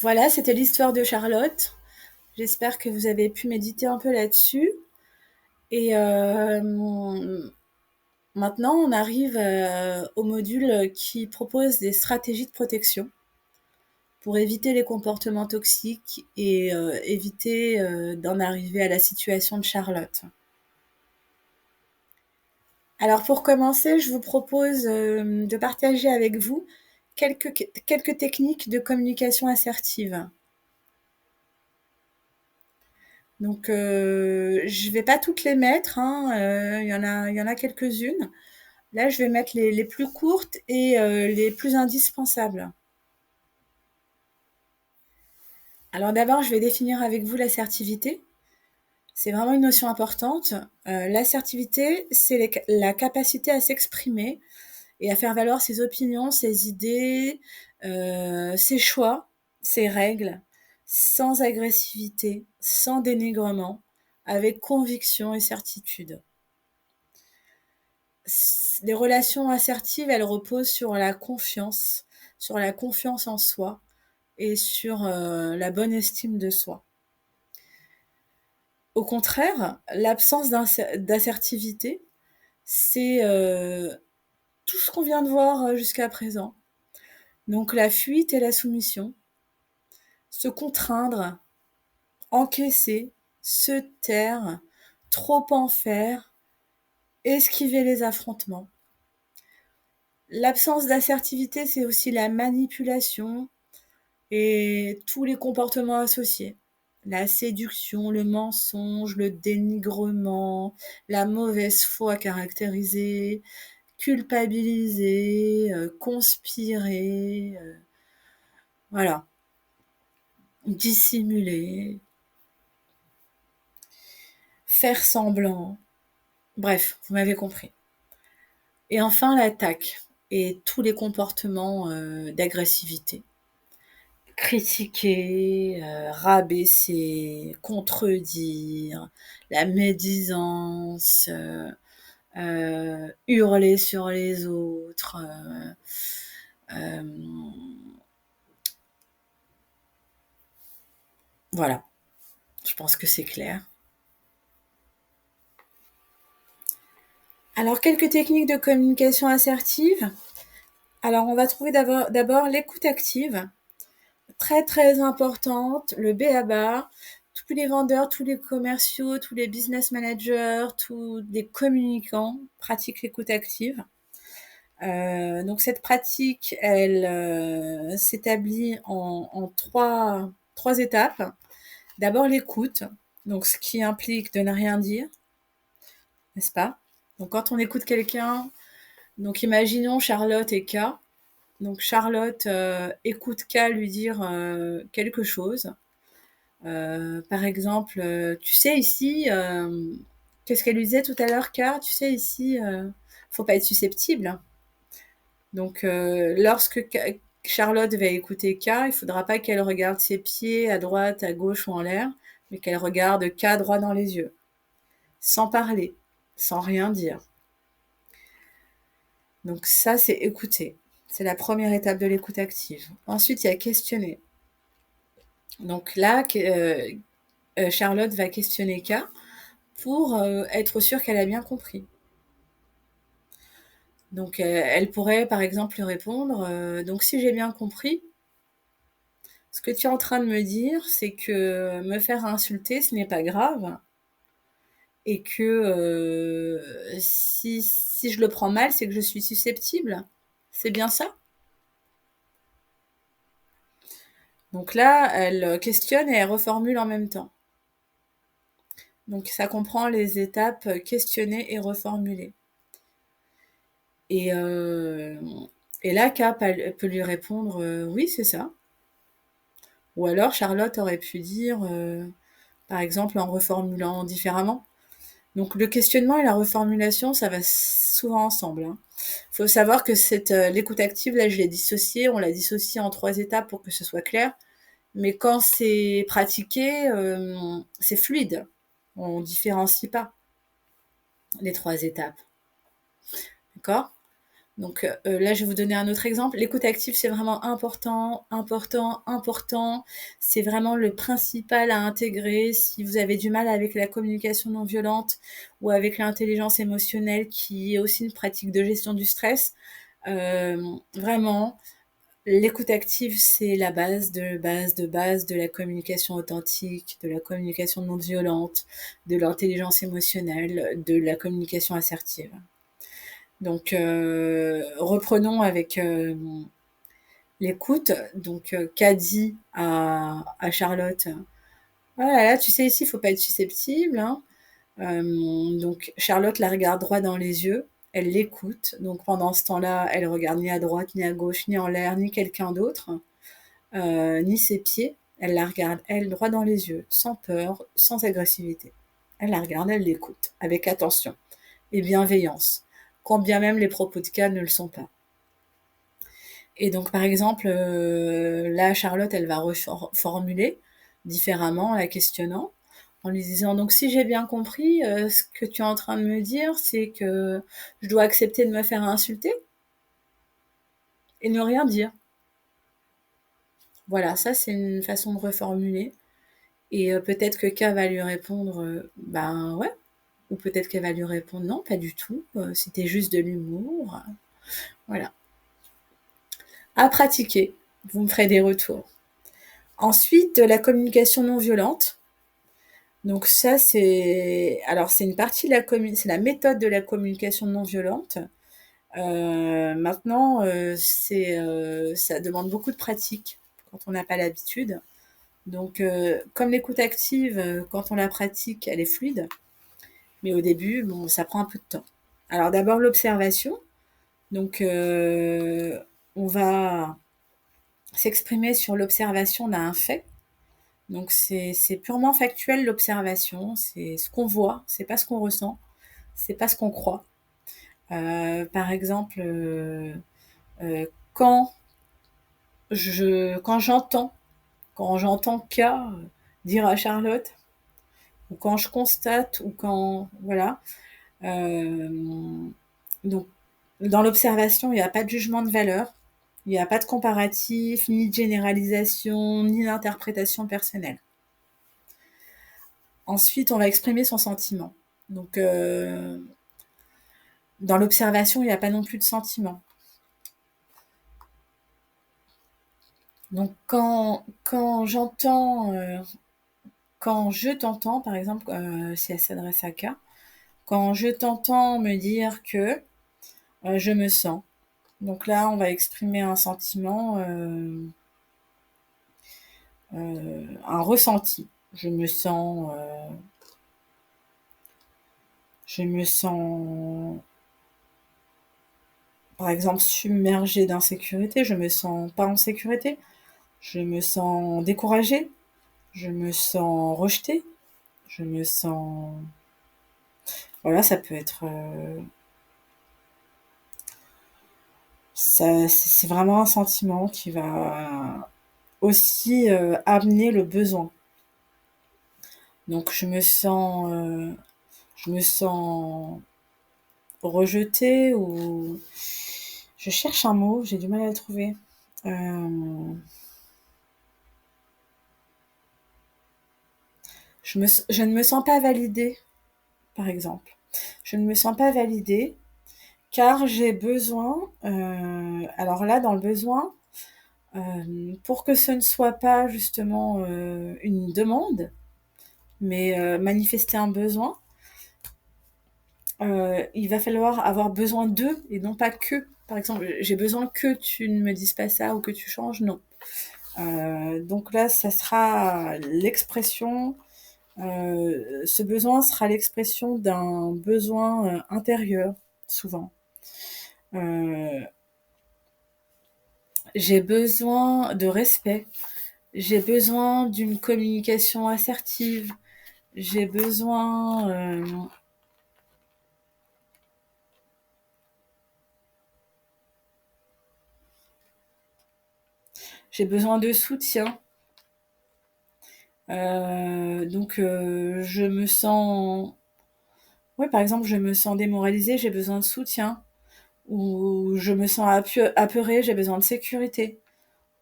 Voilà, c'était l'histoire de Charlotte. J'espère que vous avez pu méditer un peu là-dessus. Et maintenant, on arrive au module qui propose des stratégies de protection pour éviter les comportements toxiques et éviter d'en arriver à la situation de Charlotte. Alors pour commencer, je vous propose de partager avec vous quelques techniques de communication assertive. Donc, je vais pas toutes les mettre, hein, il y en a quelques-unes. Là, je vais mettre les plus courtes et les plus indispensables. Alors d'abord, je vais définir avec vous l'assertivité. C'est vraiment une notion importante. L'assertivité, c'est la capacité à s'exprimer et à faire valoir ses opinions, ses idées, ses choix, ses règles, sans agressivité, sans dénigrement, avec conviction et certitude. Les relations assertives, elles reposent sur la confiance en soi et sur la bonne estime de soi. Au contraire, l'absence d'assertivité, c'est tout ce qu'on vient de voir jusqu'à présent. Donc la fuite et la soumission, se contraindre, encaisser, se taire, trop en faire, esquiver les affrontements. L'absence d'assertivité, c'est aussi la manipulation et tous les comportements associés. La séduction, le mensonge, le dénigrement, la mauvaise foi caractérisée, culpabiliser, conspirer, voilà, dissimuler, faire semblant. Bref, vous m'avez compris. Et enfin, l'attaque et tous les comportements d'agressivité. Critiquer, rabaisser, contredire, la médisance, hurler sur les autres, voilà, je pense que c'est clair. Alors, quelques techniques de communication assertive. Alors, on va trouver d'abord l'écoute active, très très importante, le b.a.-ba. Tous les vendeurs, tous les commerciaux, tous les business managers, tous les communicants pratiquent l'écoute active. Donc cette pratique, elle s'établit en trois étapes. D'abord l'écoute, donc ce qui implique de ne rien dire, n'est-ce pas? Donc quand on écoute quelqu'un, donc imaginons Charlotte et K. Donc Charlotte écoute K lui dire quelque chose. Par exemple, tu sais ici, qu'est-ce qu'elle lui disait tout à l'heure, K? Tu sais ici, faut pas être susceptible. Donc lorsque Charlotte va écouter K, il faudra pas qu'elle regarde ses pieds à droite, à gauche ou en l'air, mais qu'elle regarde K droit dans les yeux, sans parler, sans rien dire. Donc ça, c'est écouter. C'est la première étape de l'écoute active. Ensuite, il y a questionner. Donc là, Charlotte va questionner K pour être sûre qu'elle a bien compris. Donc elle pourrait par exemple lui répondre donc si j'ai bien compris, ce que tu es en train de me dire, c'est que me faire insulter, ce n'est pas grave et que si je le prends mal, c'est que je suis susceptible. C'est bien ça? Donc là, elle questionne et elle reformule en même temps. Donc ça comprend les étapes questionner et reformuler. Et, euh, et là, Cap peut lui répondre oui, c'est ça. Ou alors Charlotte aurait pu dire, par exemple, en reformulant différemment. Donc le questionnement et la reformulation, ça va souvent ensemble. Hein. Faut savoir que l'écoute active, là, je l'ai dissociée, on l'a dissociée en 3 étapes pour que ce soit clair. Mais quand c'est pratiqué, c'est fluide. On différencie pas les 3 étapes. D'accord? Donc là, je vais vous donner un autre exemple. L'écoute active, c'est vraiment important, important, important. C'est vraiment le principal à intégrer si vous avez du mal avec la communication non violente ou avec l'intelligence émotionnelle, qui est aussi une pratique de gestion du stress. Vraiment, l'écoute active, c'est la base de base de base de la communication authentique, de la communication non violente, de l'intelligence émotionnelle, de la communication assertive. Donc, reprenons avec l'écoute. Donc, qu'a dit à Charlotte, oh là là, tu sais, ici, il faut pas être susceptible, hein. Donc, Charlotte la regarde droit dans les yeux, elle l'écoute. Donc, pendant ce temps-là, elle regarde ni à droite, ni à gauche, ni en l'air, ni quelqu'un d'autre, ni ses pieds. Elle la regarde, elle, droit dans les yeux, sans peur, sans agressivité. Elle la regarde, elle l'écoute, avec attention et bienveillance, quand bien même les propos de cas ne le sont pas. Et donc, par exemple, là, Charlotte, elle va reformuler différemment, la questionnant, en lui disant: «Donc, si j'ai bien compris, ce que tu es en train de me dire, c'est que je dois accepter de me faire insulter et ne rien dire». Voilà, ça, c'est une façon de reformuler. Et peut-être que K va lui répondre: «Ben, ouais», ou peut-être qu'elle va lui répondre: «Non, pas du tout, c'était juste de l'humour». Voilà. À pratiquer. Vous me ferez des retours. Ensuite, la communication non violente. Donc ça, c'est une partie de c'est la méthode de la communication non violente. Maintenant, ça demande beaucoup de pratique quand on n'a pas l'habitude. Donc, comme l'écoute active, quand on la pratique, elle est fluide. Mais au début, bon, ça prend un peu de temps. Alors d'abord l'observation. Donc, on va s'exprimer sur l'observation d'un fait. Donc c'est purement factuel l'observation, c'est ce qu'on voit, c'est pas ce qu'on ressent, c'est pas ce qu'on croit. Par exemple, quand quand j'entends K dire à Charlotte, ou quand je constate, ou quand voilà. Donc dans l'observation, il n'y a pas de jugement de valeur, il n'y a pas de comparatif, ni de généralisation, ni d'interprétation personnelle. Ensuite, on va exprimer son sentiment. Donc, dans l'observation, il n'y a pas non plus de sentiment. Donc, quand je t'entends, par exemple, si elle s'adresse à K, quand je t'entends me dire que je me sens. Donc là, on va exprimer un sentiment, un ressenti. Je me sens, par exemple, submergée d'insécurité. Je me sens pas en sécurité. Je me sens découragée. Je me sens rejetée. Je me sens, voilà, ça peut être, ça, c'est vraiment un sentiment qui va aussi amener le besoin. Donc je me sens rejetée, ou je cherche un mot, j'ai du mal à le trouver. Je ne me sens pas validée, par exemple. Je ne me sens pas validée car j'ai besoin, alors là, dans le besoin, pour que ce ne soit pas justement une demande, mais manifester un besoin, il va falloir avoir besoin d'eux et non pas que. Par exemple, j'ai besoin que tu ne me dises pas ça ou que tu changes, non. Donc là, ça sera l'expression, ce besoin sera l'expression d'un besoin intérieur, souvent. Euh, j'ai besoin de respect, j'ai besoin d'une communication assertive, j'ai besoin, j'ai besoin de soutien. Donc je me sens, ouais, par exemple, je me sens démoralisée, j'ai besoin de soutien. où je me sens apeurée, j'ai besoin de sécurité,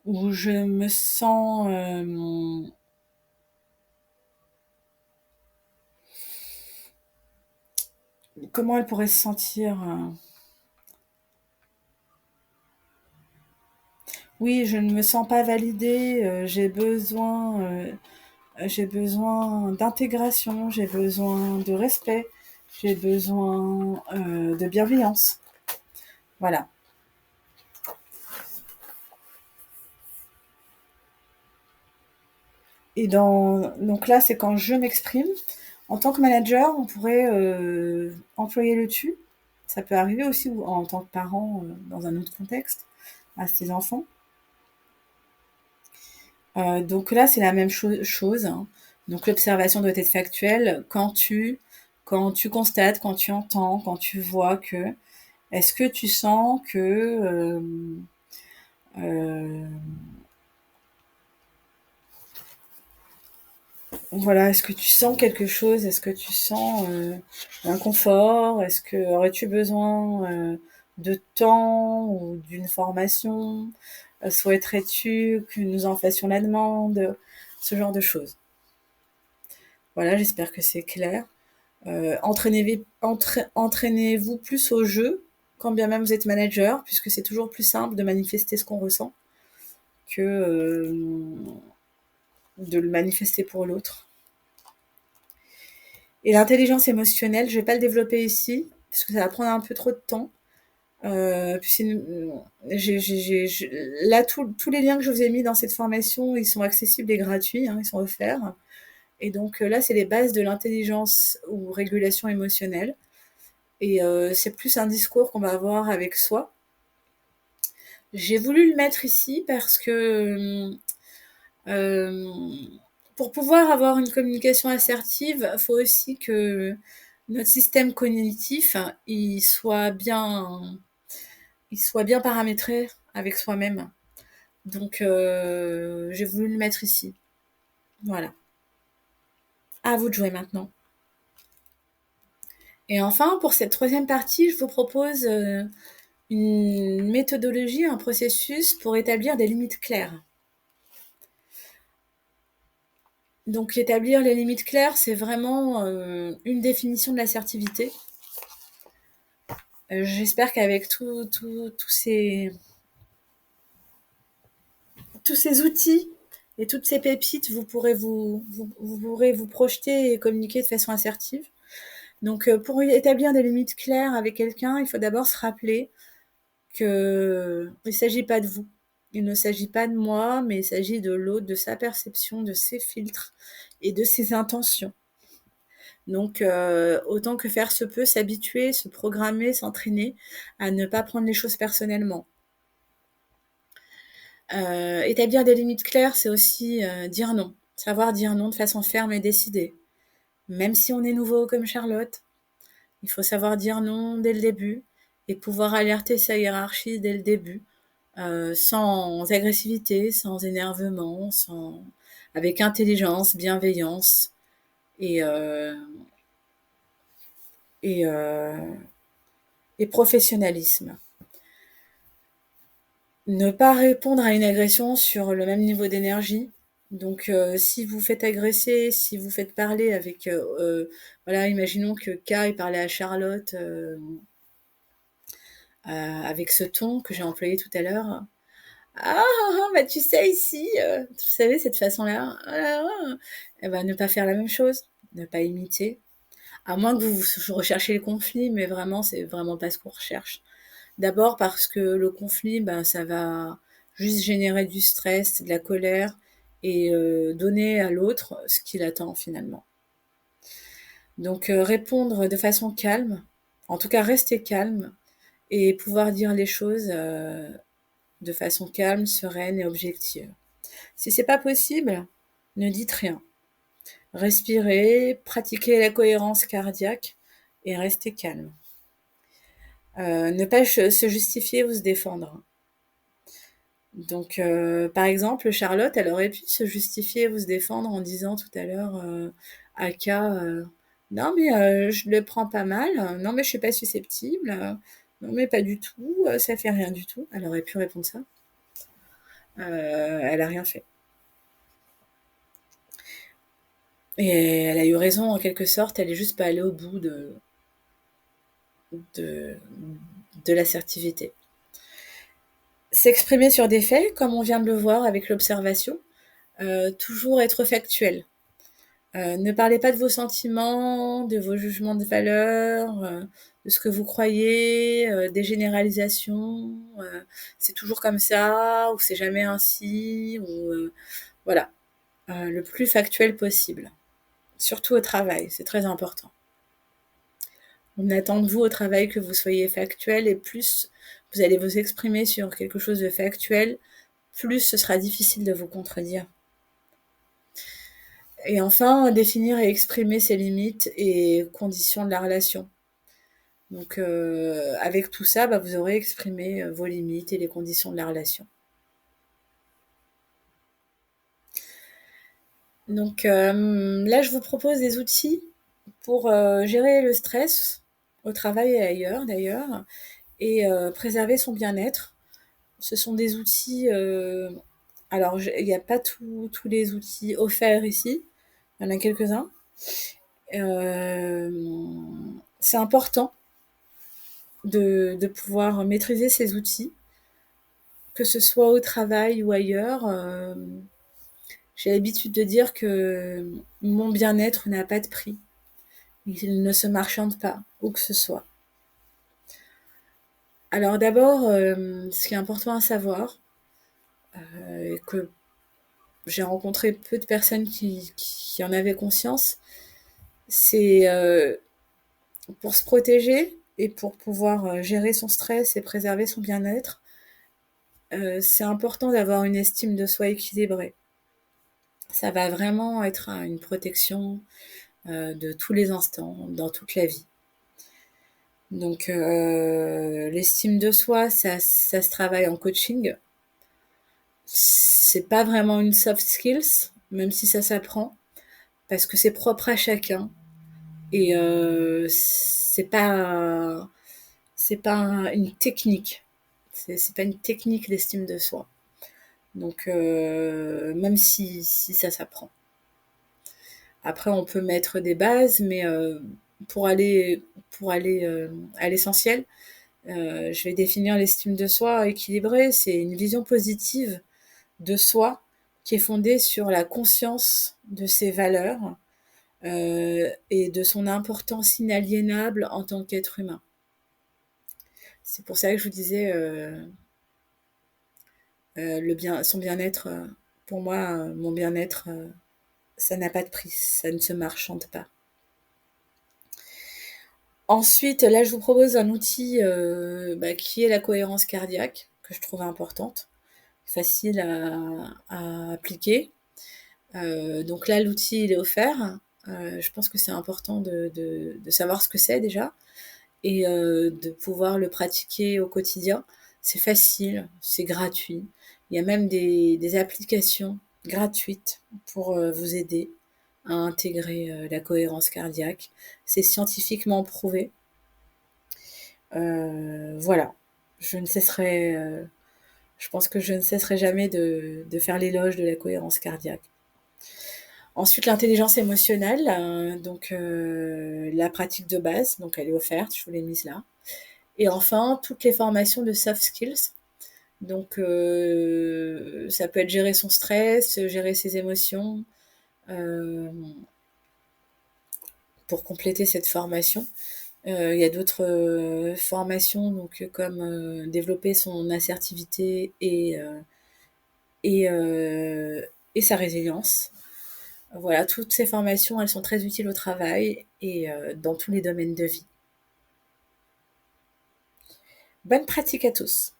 où je me sens... comment elle pourrait se sentir oui, je ne me sens pas validée, j'ai besoin d'intégration, j'ai besoin de respect, j'ai besoin de bienveillance. Voilà. Donc là, c'est quand je m'exprime. En tant que manager, on pourrait employer le tu. Ça peut arriver aussi en tant que parent dans un autre contexte à ses enfants. Donc là, c'est la même chose, hein. Donc l'observation doit être factuelle quand tu constates, quand tu entends, quand tu vois que est-ce que tu sens que euh, voilà, est-ce que tu sens quelque chose? Est-ce que tu sens un confort? Est-ce que aurais-tu besoin de temps ou d'une formation? Souhaiterais-tu que nous en fassions la demande? Ce genre de choses. Voilà, j'espère que c'est clair. Entraînez-vous plus au jeu, quand bien même vous êtes manager, puisque c'est toujours plus simple de manifester ce qu'on ressent que de le manifester pour l'autre. Et l'intelligence émotionnelle, je vais pas le développer ici, parce que ça va prendre un peu trop de temps. Puis là, tous les liens que je vous ai mis dans cette formation, ils sont accessibles et gratuits, hein, ils sont offerts. Et donc là, c'est les bases de l'intelligence ou régulation émotionnelle. Et c'est plus un discours qu'on va avoir avec soi. J'ai voulu le mettre ici parce que euh, pour pouvoir avoir une communication assertive, il faut aussi que notre système cognitif il soit bien paramétré avec soi-même. Donc j'ai voulu le mettre ici. Voilà. À vous de jouer maintenant. Et enfin, pour cette troisième partie, je vous propose une méthodologie, un processus pour établir des limites claires. Donc établir les limites claires, c'est vraiment une définition de l'assertivité. J'espère qu'avec tous ces outils et toutes ces pépites, vous pourrez vous projeter et communiquer de façon assertive. Donc pour établir des limites claires avec quelqu'un, il faut d'abord se rappeler qu'il ne s'agit pas de vous. Il ne s'agit pas de moi, mais il s'agit de l'autre, de sa perception, de ses filtres et de ses intentions. Donc, autant que faire se peut, s'habituer, se programmer, s'entraîner à ne pas prendre les choses personnellement. Établir des limites claires, c'est aussi dire non. Savoir dire non de façon ferme et décidée. Même si on est nouveau comme Charlotte, il faut savoir dire non dès le début et pouvoir alerter sa hiérarchie dès le début, sans agressivité, sans énervement, avec intelligence, bienveillance et, euh, et, euh, et professionnalisme. Ne pas répondre à une agression sur le même niveau d'énergie. Donc, si vous faites agresser, si vous faites parler avec, voilà, imaginons que K il parlait à Charlotte avec ce ton que j'ai employé tout à l'heure. Ah, ah, ah, bah tu sais ici, vous savez cette façon-là, ah là là. Eh ben, ne pas faire la même chose, ne pas imiter. À moins que vous recherchiez le conflit, mais vraiment, c'est vraiment pas ce qu'on recherche. D'abord parce que le conflit, ben, ça va juste générer du stress, de la colère et donner à l'autre ce qu'il attend finalement. Donc répondre de façon calme, en tout cas rester calme et pouvoir dire les choses de façon calme, sereine et objective. Si c'est pas possible, ne dites rien. Respirez, pratiquez la cohérence cardiaque et restez calme. Ne pas se justifier ou se défendre. Donc, par exemple, Charlotte, elle aurait pu se justifier ou se défendre en disant tout à l'heure à K, non mais je le prends pas mal, non mais je suis pas susceptible, Non, mais pas du tout, ça fait rien du tout. Elle aurait pu répondre ça. Elle a rien fait. Et elle a eu raison en quelque sorte, elle est juste pas allée au bout de, de l'assertivité. S'exprimer sur des faits, comme on vient de le voir avec l'observation, toujours être factuel. Ne parlez pas de vos sentiments, de vos jugements de valeur, de ce que vous croyez, des généralisations, c'est toujours comme ça, ou c'est jamais ainsi, ou voilà, le plus factuel possible. Surtout au travail, c'est très important. On attend de vous au travail que vous soyez factuel et plus vous allez vous exprimer sur quelque chose de factuel, plus ce sera difficile de vous contredire. Et enfin, définir et exprimer ses limites et conditions de la relation. Donc avec tout ça, vous aurez exprimé vos limites et les conditions de la relation. Donc là, je vous propose des outils pour gérer le stress au travail et ailleurs d'ailleurs, et préserver son bien-être. Ce sont des outils, alors il n'y a pas tous les outils offerts ici, il y en a quelques-uns. C'est important de pouvoir maîtriser ces outils, que ce soit au travail ou ailleurs. J'ai l'habitude de dire que mon bien-être n'a pas de prix. Il ne se marchande pas, où que ce soit. Alors d'abord, ce qui est important à savoir, et que j'ai rencontré peu de personnes qui en avaient conscience, c'est pour se protéger et pour pouvoir gérer son stress et préserver son bien-être, c'est important d'avoir une estime de soi équilibrée. Ça va vraiment être une protection de tous les instants, dans toute la vie. Donc l'estime de soi, ça se travaille en coaching. C'est pas vraiment une soft skills, même si ça s'apprend, parce que c'est propre à chacun. Et c'est pas une technique. C'est pas une technique d'estime de soi. Donc même si ça s'apprend. Après, on peut mettre des bases, mais pour aller à l'essentiel, je vais définir l'estime de soi équilibrée. C'est une vision positive de soi qui est fondée sur la conscience de ses valeurs et de son importance inaliénable en tant qu'être humain. C'est pour ça que je vous disais son bien-être. Pour moi, mon bien-être, ça n'a pas de prix, ça ne se marchande pas. Ensuite, là, je vous propose un outil qui est la cohérence cardiaque, que je trouve importante, facile à appliquer. Donc là, l'outil, il est offert. Je pense que c'est important de savoir ce que c'est déjà et de pouvoir le pratiquer au quotidien. C'est facile, c'est gratuit. Il y a même des applications gratuites pour vous aider à intégrer la cohérence cardiaque. C'est scientifiquement prouvé. Voilà, je ne cesserai, je pense que je ne cesserai jamais de faire l'éloge de la cohérence cardiaque. Ensuite, l'intelligence émotionnelle, donc la pratique de base, donc elle est offerte, je vous l'ai mise là. Et enfin, toutes les formations de soft skills. Donc ça peut être gérer son stress, gérer ses émotions, pour compléter cette formation. Il y a d'autres formations, donc comme développer son assertivité et, et sa résilience. Voilà, toutes ces formations, elles sont très utiles au travail et dans tous les domaines de vie. Bonne pratique à tous.